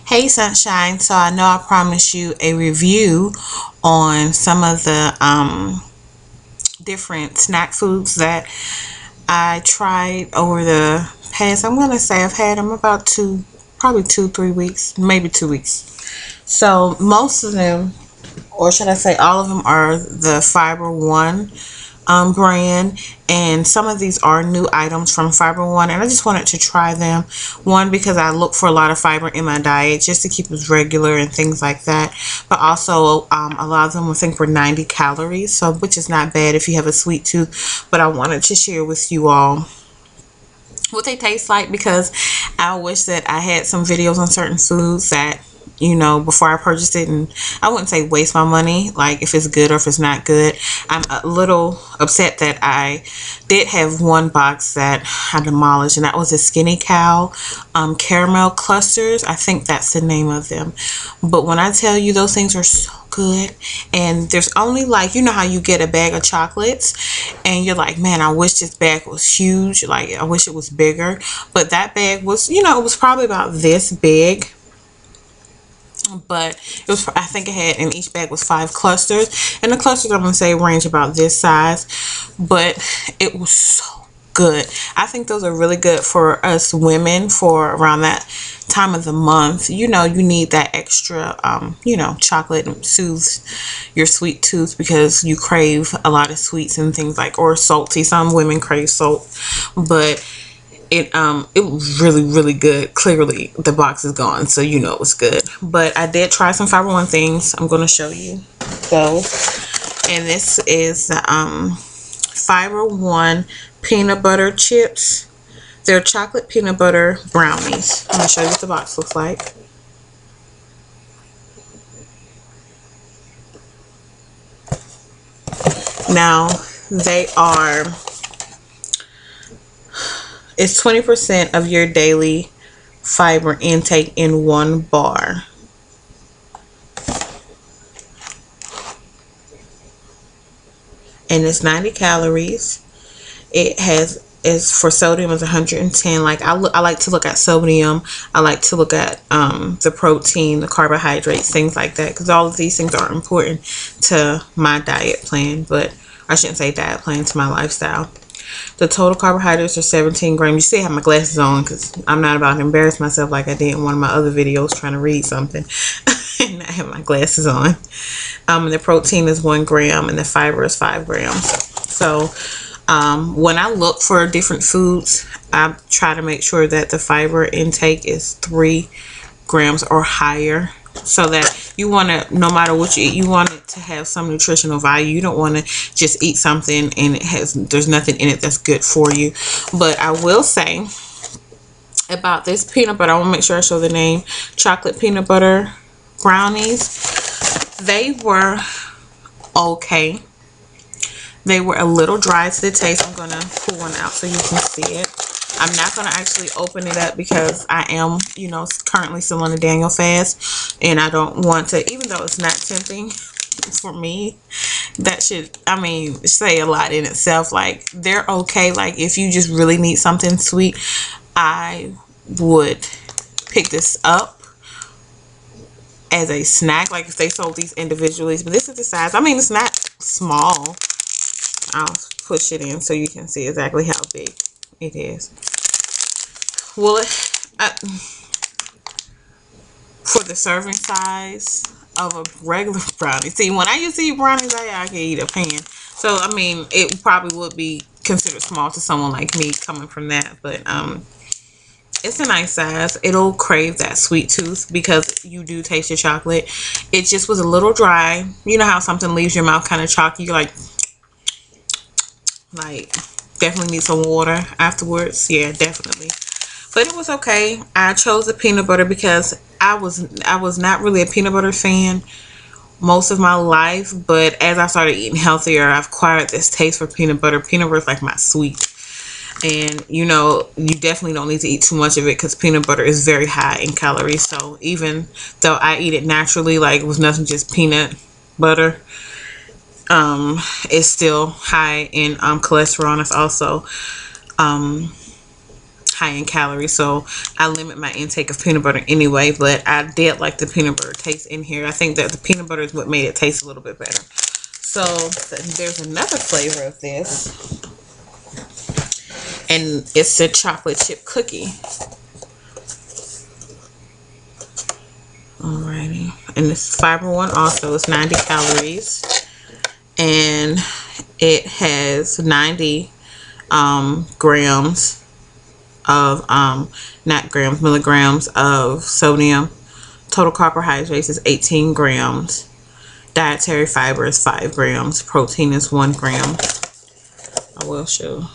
Hey Sunshine, so I know I promised you a review on some of the different snack foods that I tried over the past, I'm going to say I've had them about probably 2, 3 weeks, maybe 2 weeks. So most of them, or should I say all of them, are the Fiber One brand, and some of these are new items from Fiber One, and I just wanted to try them. One, because I look for a lot of fiber in my diet just to keep us regular and things like that, but also a lot of them I think were 90 calories, so which is not bad if you have a sweet tooth. But I wanted to share with you all what they taste like, because I wish that I had some videos on certain foods that, before I purchased it, and I wouldn't say waste my money, like if it's good or if it's not good. I'm a little upset that I did have one box that I demolished, and that was a Skinny Cow caramel clusters. I think that's the name of them. But when I tell you, those things are so good, and there's only, like, you know how you get a bag of chocolates and you're like, man, I wish this bag was huge, like I wish it was bigger. But that bag was, it was probably about this big, but it was, I think it had, in each bag was 5 clusters, and the clusters, I'm gonna say, range about this size, but it was so good. I think those are really good for us women for around that time of the month. You need that extra chocolate and soothes your sweet tooth, because you crave a lot of sweets and things, like, or salty. Some women crave salt, but it was really, really good. Clearly the box is gone, so it was good. But I did try some Fiber One things. I'm going to show you those, and this is the Fiber One peanut butter chips. They're chocolate peanut butter brownies. I'm going to show you what the box looks like. Now they are, it's 20% of your daily fiber intake in one bar. And it's 90 calories. It is for sodium is 110. Like I like to look at sodium. I like to look at the protein, the carbohydrates, things like that, because all of these things are important to my diet plan. But I shouldn't say diet plan, to my lifestyle. The total carbohydrates are 17 grams. You see I have my glasses on because I'm not about to embarrass myself like I did in one of my other videos trying to read something and I have my glasses on. The protein is 1 gram and the fiber is 5 grams. So when I look for different foods, I try to make sure that the fiber intake is 3 grams or higher, so that you want to, no matter what you eat, you want it to have some nutritional value. You don't want to just eat something and there's nothing in it that's good for you. But I will say about this peanut butter, I want to make sure I show the name, chocolate peanut butter brownies. They were okay. They were a little dry to the taste. I'm going to pull one out so you can see it. I'm not going to actually open it up because I am, currently still on the Daniel fast, and I don't want to, even though it's not tempting for me, that should, say a lot in itself. Like, they're okay. Like, if you just really need something sweet, I would pick this up as a snack, like if they sold these individually. But this is the size. It's not small. I'll push it in so you can see exactly how big it is. Well, for the serving size of a regular brownie. See, when I used to eat brownies, I can eat a pan. So, it probably would be considered small to someone like me coming from that. But it's a nice size. It'll crave that sweet tooth because you do taste your chocolate. It just was a little dry. You know how something leaves your mouth kind of chalky? You're like definitely need some water afterwards. Yeah, definitely. But it was okay. I chose the peanut butter because I was not really a peanut butter fan most of my life, but as I started eating healthier, I've acquired this taste for peanut butter. Peanut butter is like my sweet. And you definitely don't need to eat too much of it because peanut butter is very high in calories. So even though I eat it naturally, like it was nothing, just peanut butter, it's still high in cholesterol, and it's also high in calories, so I limit my intake of peanut butter anyway. But I did like the peanut butter taste in here. I think that the peanut butter is what made it taste a little bit better. So there's another flavor of this, and it's a chocolate chip cookie. Alrighty, and it's fiber one also. It's 90 calories, and it has 90 grams of not grams, milligrams of sodium. Total carbohydrates is 18 grams. Dietary fiber is 5 grams. Protein is 1 gram. I will show.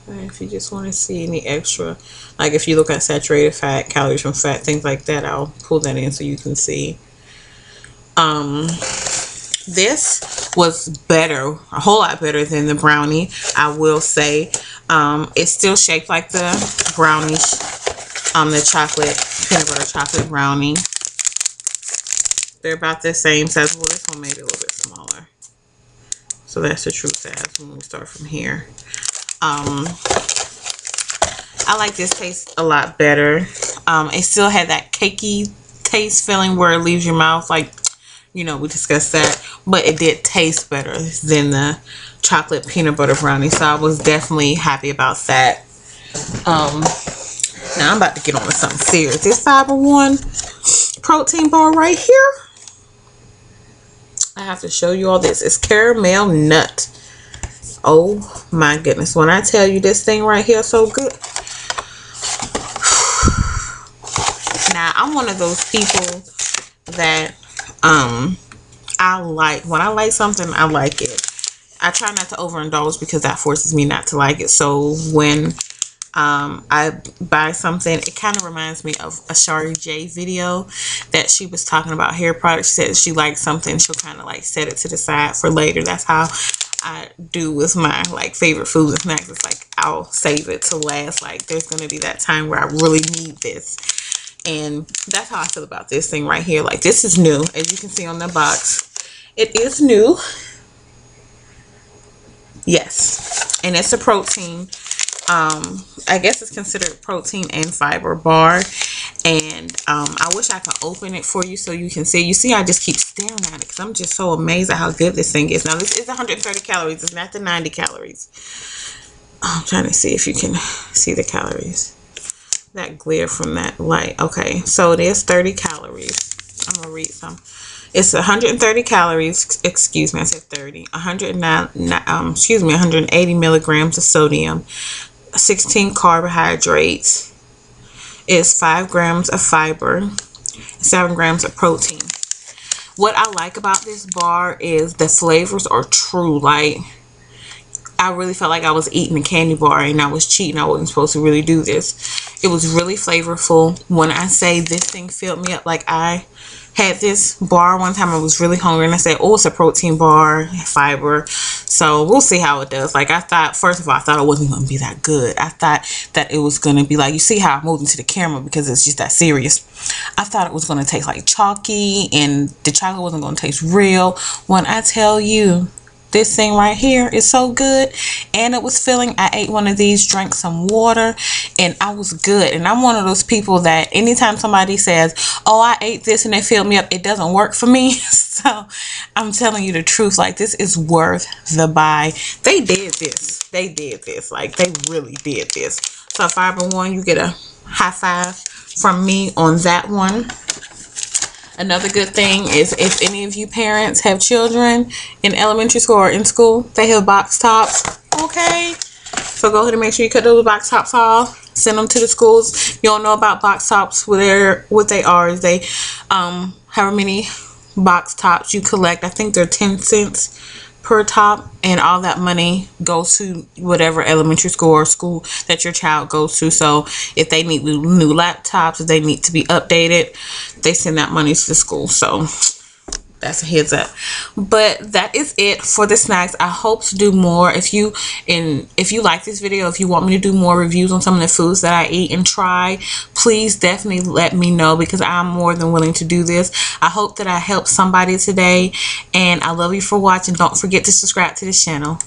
If you just want to see any extra, like if you look at saturated fat, calories from fat, things like that, I'll pull that in so you can see. This was better, a whole lot better than the brownie, I will say. It's still shaped like the brownies, the chocolate, peanut butter chocolate brownie. They're about the same size. Well, this one made it a little bit smaller. So that's the true size when we start from here. I like this taste a lot better. It still had that cakey taste feeling where it leaves your mouth, like, you know, we discussed that, but it did taste better than the chocolate peanut butter brownie, so I was definitely happy about that. Now I'm about to get on to something serious. This Fiber One protein bar right here, I have to show you all this. It's caramel nut. Oh my goodness, when I tell you this thing right here is so good. Now I'm one of those people that I like, when I like something, I like it. I try not to overindulge because that forces me not to like it. So when I buy something, it kind of reminds me of a Shari J video that she was talking about hair products. She said she likes something, she'll kind of like set it to the side for later. That's how I do with my like favorite foods and snacks. It's like I'll save it to last. Like there's going to be that time where I really need this. And that's how I feel about this thing right here. Like this is new, as you can see on the box. It is new. Yes. And it's a protein. I guess it's considered protein and fiber bar. And I wish I could open it for you so you can see. You see, I just keep staring at it because I'm just so amazed at how good this thing is. Now, this is 130 calories. It's not the 90 calories. I'm trying to see if you can see the calories. That glare from that light. Okay, so it is 30 calories. I'm going to read some. It's 130 calories. Excuse me, I said 30. 180 milligrams of sodium. 16 carbohydrates. Is 5 grams of fiber, 7 grams of protein. What I like about this bar is the flavors are true. Like, I really felt like I was eating a candy bar and I was cheating. I wasn't supposed to really do this. It was really flavorful. When I say this thing filled me up, like I had this bar one time, I was really hungry and I said, oh, it's a protein bar, fiber. So we'll see how it does. Like I thought, first of all, I thought it wasn't going to be that good. I thought that it was going to be like, you see how I moved into the camera because it's just that serious. I thought it was going to taste like chalky and the chocolate wasn't going to taste real. When I tell you, this thing right here is so good, and it was filling. I ate one of these, drank some water, and I was good. And I'm one of those people that anytime somebody says, oh, I ate this and it filled me up, it doesn't work for me. So I'm telling you the truth. Like, this is worth the buy. They did this. They did this. Like, they really did this. So Fiber One, you get a high five from me on that one. Another good thing is if any of you parents have children in elementary school or in school, they have box tops. Okay, so go ahead and make sure you cut those box tops off. Send them to the schools. You don't know about box tops. What they are is they, however many box tops you collect. I think they're 10 cents per top, and all that money goes to whatever elementary school or school that your child goes to. So if they need new laptops, if they need to be updated, they send that money to the school. So that's a heads up. But that is it for the snacks. I hope to do more. If you like this video, if you want me to do more reviews on some of the foods that I eat and try, please definitely let me know, because I'm more than willing to do this. I hope that I helped somebody today, and I love you for watching. Don't forget to subscribe to this channel.